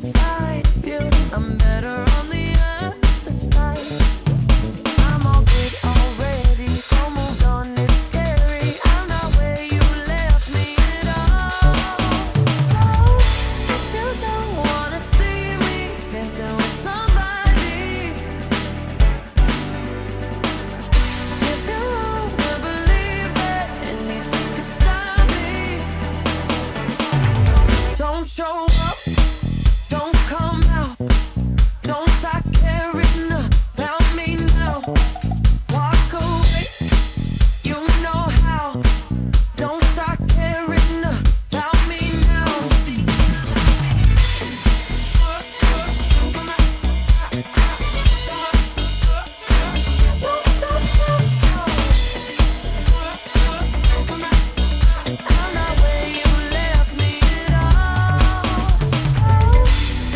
inside you. I'm better on the other side. I'm all good already, so moved on, it's scary. I'm not where you left me at all. So if you don't wanna see me dancing with somebody, if you wanna believe that anything could stop me, don't show up, don't come out, don't start caring about me now. Walk away, you know how. Don't start caring about me now. I'm not where you left me at all. So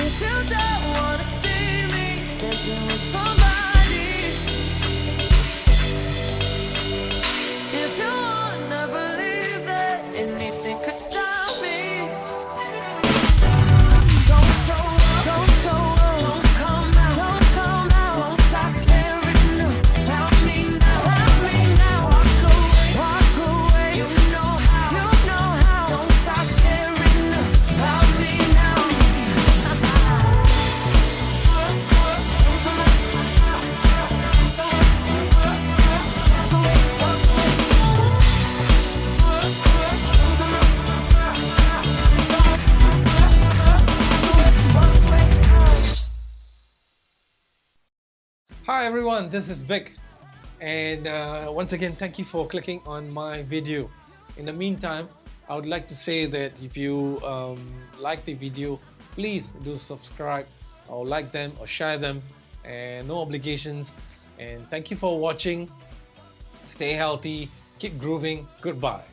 if you don't wanna see me dancing with somebody, if you wanna believe that anything could stop me, don't show up, don't show up, don't come out, don't come out, don't stop caring about me now, walk away, you know how, don't stop caring about me now. Hi everyone, this is Vic, and once again thank you for clicking on my video. In the meantime, I would like to say that if you like the video, please do subscribe or like them or share them, and no obligations. And thank you for watching. Stay healthy, keep grooving. Goodbye.